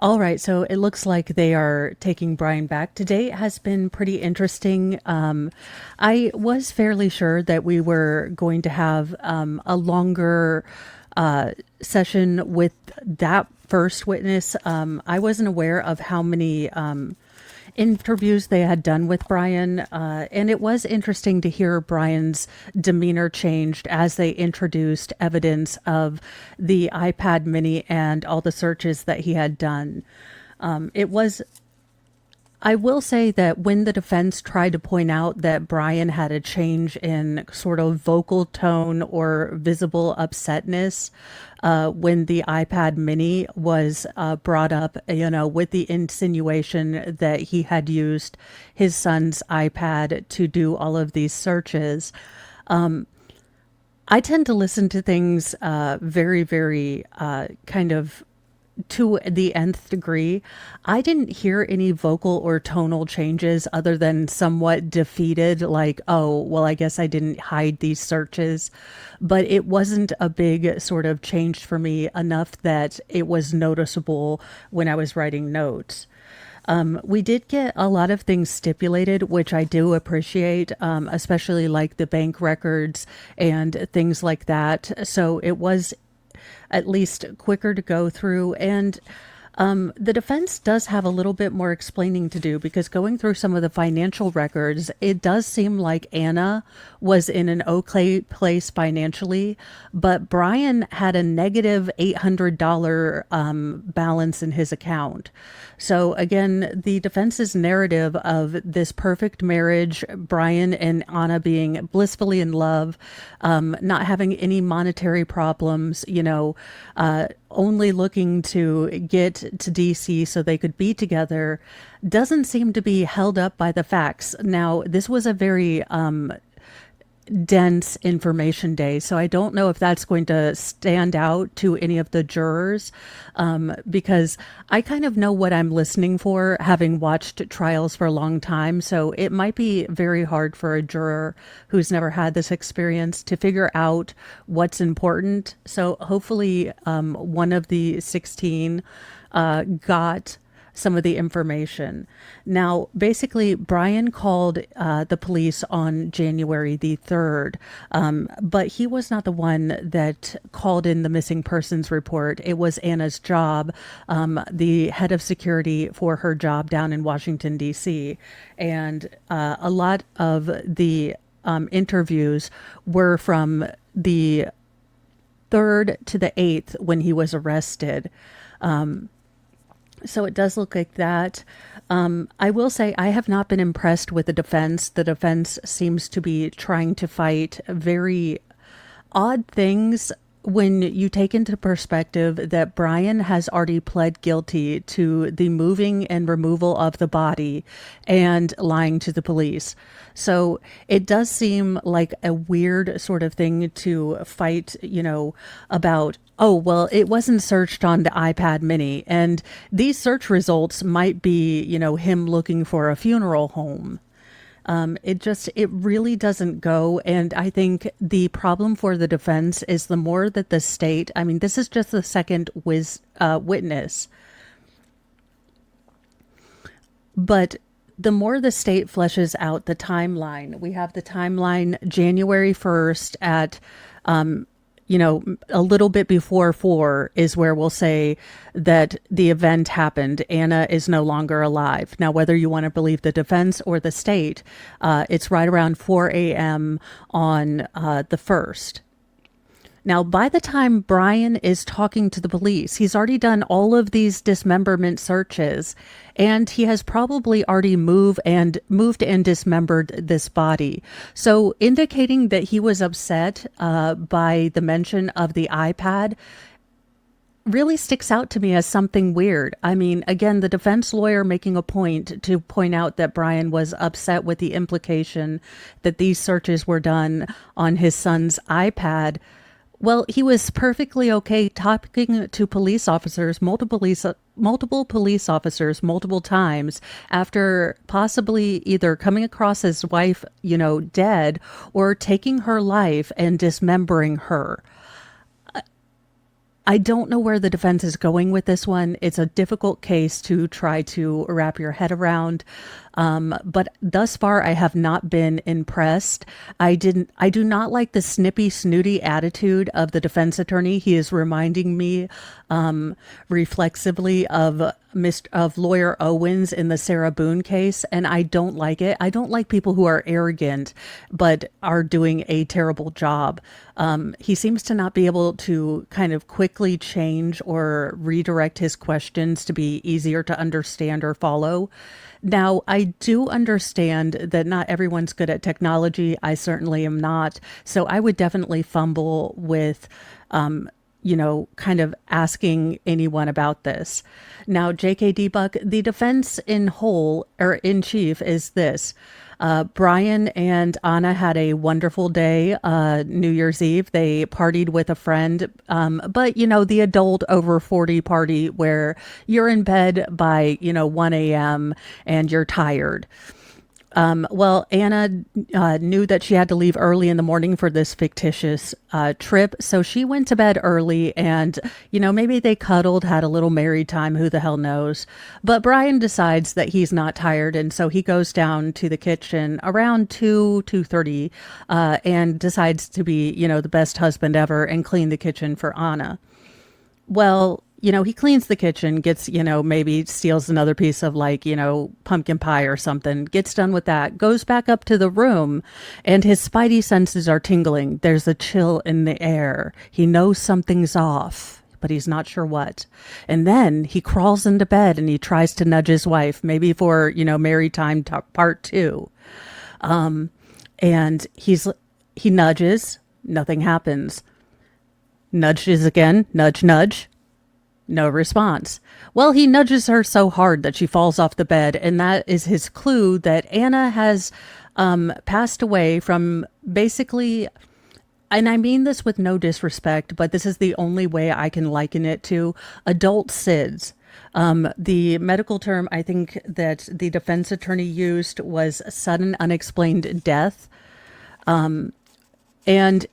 All right, so it looks like they are taking Brian back. Today has been pretty interesting. I was fairly sure that we were going to have a longer session with that first witness. I wasn't aware of how many interviews they had done with Brian, and it was interesting to hear Brian's demeanor changed as they introduced evidence of the iPad mini and all the searches that he had done. It was I will say that when the defense tried to point out that Brian had a change in sort of vocal tone or visible upsetness when the iPad mini was brought up, with the insinuation that he had used his son's iPad to do all of these searches, I tend to listen to things very, very kind of to the nth degree. I didn't hear any vocal or tonal changes other than somewhat defeated, like, oh, well, I guess I didn't hide these searches. But it wasn't a big sort of change for me enough that it was noticeable when I was writing notes. We did get a lot of things stipulated, which I do appreciate, especially like the bank records and things like that. So it was at least quicker to go through. And the defense does have a little bit more explaining to do because going through some of the financial records, it does seem like Anna was in an okay place financially, but Brian had a negative $800 balance in his account. So again, the defense's narrative of this perfect marriage, Brian and Anna being blissfully in love, not having any monetary problems, only looking to get to DC so they could be together, doesn't seem to be held up by the facts. Now, this was a very dense information day, so I don't know if that's going to stand out to any of the jurors, because I kind of know what I'm listening for, having watched trials for a long time. So it might be very hard for a juror who's never had this experience to figure out what's important. So hopefully, one of the 16 got some of the information. Now, basically, Brian called the police on January the 3rd, but he was not the one that called in the missing persons report. It was Anna's job, the head of security for her job down in Washington, D.C. And a lot of the interviews were from the 3rd to the 8th when he was arrested. So it does look like that. I will say I have not been impressed with the defense. The defense seems to be trying to fight very odd things when you take into perspective that Brian has already pled guilty to the moving and removal of the body and lying to the police. So it does seem like a weird sort of thing to fight, about, oh, well, it wasn't searched on the iPad mini. And these search results might be, him looking for a funeral home. It really doesn't go. And I think the problem for the defense is the more that the state, I mean, this is just the second witness, but the more the state fleshes out the timeline, we have the timeline January 1st at, a little bit before 4 is where we'll say that the event happened. Anna is no longer alive. Now, whether you want to believe the defense or the state, it's right around 4 a.m. on the 1st. Now, by the time Brian is talking to the police, he's already done all of these dismemberment searches, and he has probably already moved and dismembered this body. So indicating that he was upset by the mention of the iPad really sticks out to me as something weird. I mean, again, the defense lawyer making a point to point out that Brian was upset with the implication that these searches were done on his son's iPad. Well, he was perfectly okay talking to police officers, multiple police officers, multiple times after possibly either coming across his wife, dead, or taking her life and dismembering her. I don't know where the defense is going with this one. It's a difficult case to try to wrap your head around. But thus far, I have not been impressed. I do not like the snippy, snooty attitude of the defense attorney. He is reminding me, reflexively of lawyer Owens in the Sarah Boone case, and I don't like it. I don't like people who are arrogant but are doing a terrible job. He seems to not be able to kind of quickly change or redirect his questions to be easier to understand or follow. Now, I do understand that not everyone's good at technology. I certainly am not. So I would definitely fumble with, kind of asking anyone about this. Now, JKD Buck, the defense in whole or in chief is this. Brian and Anna had a wonderful day, New Year's Eve. They partied with a friend, but the adult over 40 party where you're in bed by 1 a.m. and you're tired. Well, Anna knew that she had to leave early in the morning for this fictitious trip. So she went to bed early and, maybe they cuddled, had a little married time. Who the hell knows? But Brian decides that he's not tired. And so he goes down to the kitchen around 2:30 and decides to be, the best husband ever and clean the kitchen for Anna. Well, he cleans the kitchen, gets, maybe steals another piece of pumpkin pie or something, gets done with that, goes back up to the room, and his spidey senses are tingling. There's a chill in the air. He knows something's off, but he's not sure what. And then he crawls into bed and he tries to nudge his wife, maybe for, married time part two. And he nudges, nothing happens. Nudges again, nudge, nudge. No response. Well, he nudges her so hard that she falls off the bed, and that is his clue that Anna has passed away from basically, and I mean this with no disrespect, but this is the only way I can liken it to adult SIDS. The medical term I think that the defense attorney used was sudden unexplained death. And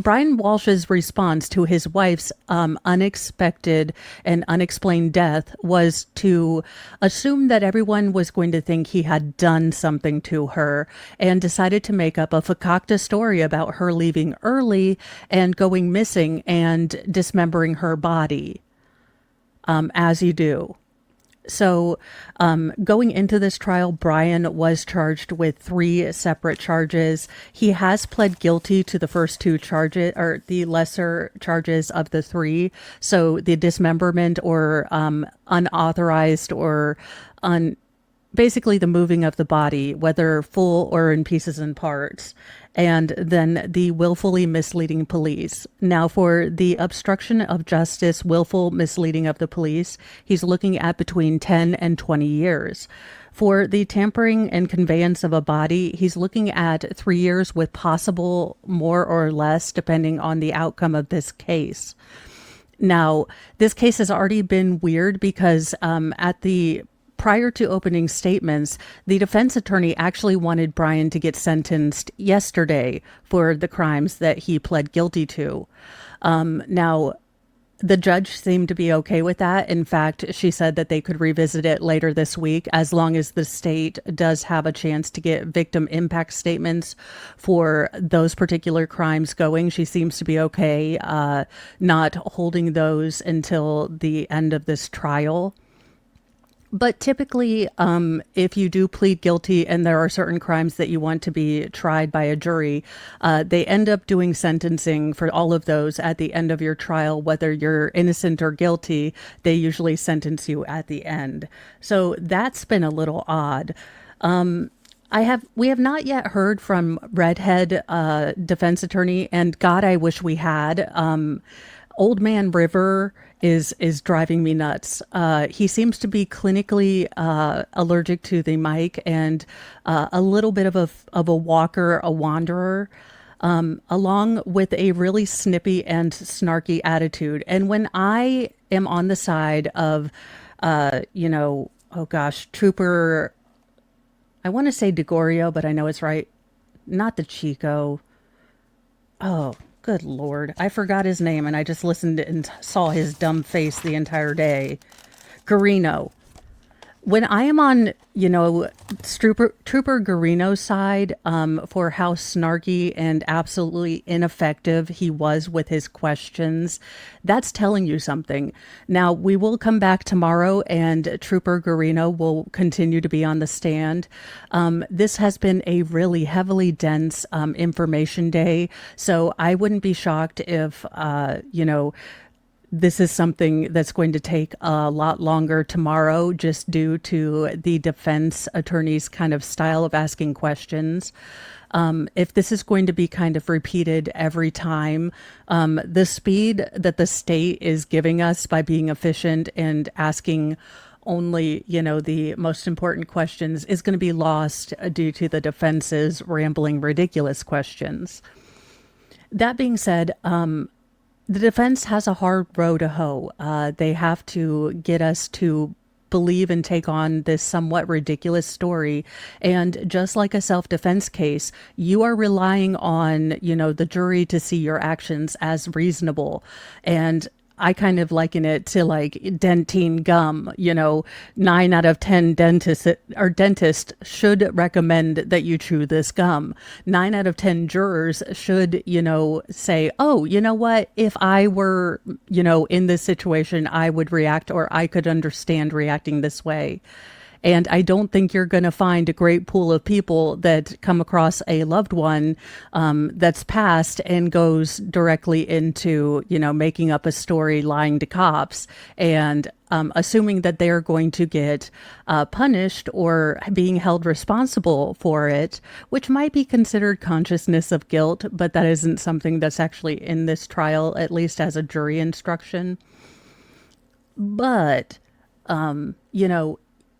Brian Walsh's response to his wife's unexpected and unexplained death was to assume that everyone was going to think he had done something to her and decided to make up a fakakta story about her leaving early and going missing and dismembering her body, as you do. So going into this trial, Brian was charged with 3 separate charges. He has pled guilty to the first 2 charges, or the lesser charges of the 3. So the dismemberment or unauthorized or basically the moving of the body, whether full or in pieces and parts, and then the willfully misleading police. Now, for the obstruction of justice, willful misleading of the police, he's looking at between 10 and 20 years. For the tampering and conveyance of a body, he's looking at 3 years with possible more or less, depending on the outcome of this case. Now, this case has already been weird because prior to opening statements, the defense attorney actually wanted Brian to get sentenced yesterday for the crimes that he pled guilty to. Now, the judge seemed to be okay with that. In fact, she said that they could revisit it later this week as long as the state does have a chance to get victim impact statements for those particular crimes going. She seems to be okay not holding those until the end of this trial. But typically, if you do plead guilty and there are certain crimes that you want to be tried by a jury, they end up doing sentencing for all of those at the end of your trial, whether you're innocent or guilty. They usually sentence you at the end. So that's been a little odd. We have not yet heard from Redhead defense attorney, and God, I wish we had. Old Man River is driving me nuts. He seems to be clinically allergic to the mic and a little bit of a walker, a wanderer, along with a really snippy and snarky attitude. And when I am on the side of, Trooper, I want to say DeGorio, but I know it's right, not the Chico. Oh Good Lord. I forgot his name and I just listened and saw his dumb face the entire day. Garino. When I am on, Trooper Garino's side, for how snarky and absolutely ineffective he was with his questions, that's telling you something. Now, we will come back tomorrow and Trooper Garino will continue to be on the stand. This has been a really heavily dense information day, so I wouldn't be shocked if, this is something that's going to take a lot longer tomorrow just due to the defense attorney's kind of style of asking questions. If this is going to be kind of repeated every time, the speed that the state is giving us by being efficient and asking only, the most important questions is going to be lost due to the defense's rambling, ridiculous questions. That being said, the defense has a hard row to hoe. They have to get us to believe and take on this somewhat ridiculous story. And just like a self-defense case, you are relying on, the jury to see your actions as reasonable. And I kind of liken it to like dentine gum. 9 out of 10 dentists should recommend that you chew this gum. 9 out of 10 jurors should, say, oh, you know what? If I were, in this situation, I would react, or I could understand reacting this way. And I don't think you're going to find a great pool of people that come across a loved one that's passed and goes directly into, making up a story, lying to cops, and assuming that they're going to get punished or being held responsible for it, which might be considered consciousness of guilt, but that isn't something that's actually in this trial, at least as a jury instruction. But,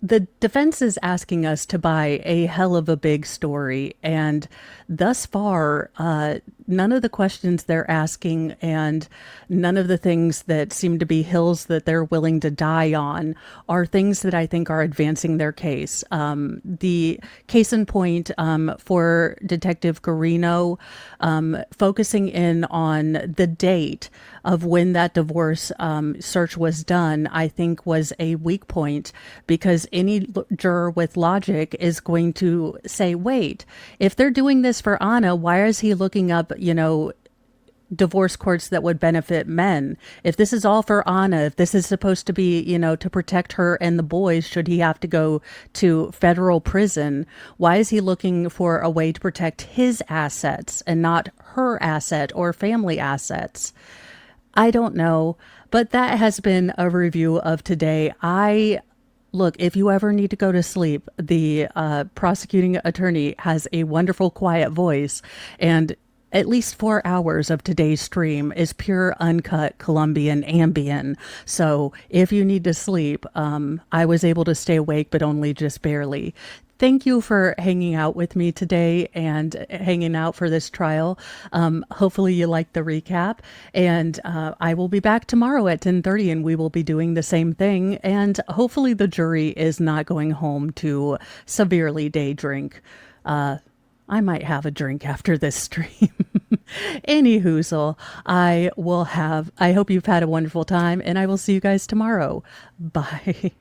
the defense is asking us to buy a hell of a big story, and thus far, none of the questions they're asking and none of the things that seem to be hills that they're willing to die on are things that I think are advancing their case. The case in point for Detective Garino, focusing in on the date of when that divorce search was done, I think was a weak point, because any juror with logic is going to say, wait, if they're doing this for Anna, why is he looking up, divorce courts that would benefit men? If this is all for Anna, if this is supposed to be, to protect her and the boys, should he have to go to federal prison? Why is he looking for a way to protect his assets and not her asset or family assets? I don't know, but that has been a review of today. Look, if you ever need to go to sleep, the prosecuting attorney has a wonderful, quiet voice, and at least 4 hours of today's stream is pure, uncut Colombian Ambien. So if you need to sleep, I was able to stay awake, but only just barely. Thank you for hanging out with me today and hanging out for this trial. Hopefully you liked the recap, and I will be back tomorrow at 10:30 and we will be doing the same thing. And hopefully the jury is not going home to severely day drink. I might have a drink after this stream. Any hoozle, I hope you've had a wonderful time, and I will see you guys tomorrow. Bye.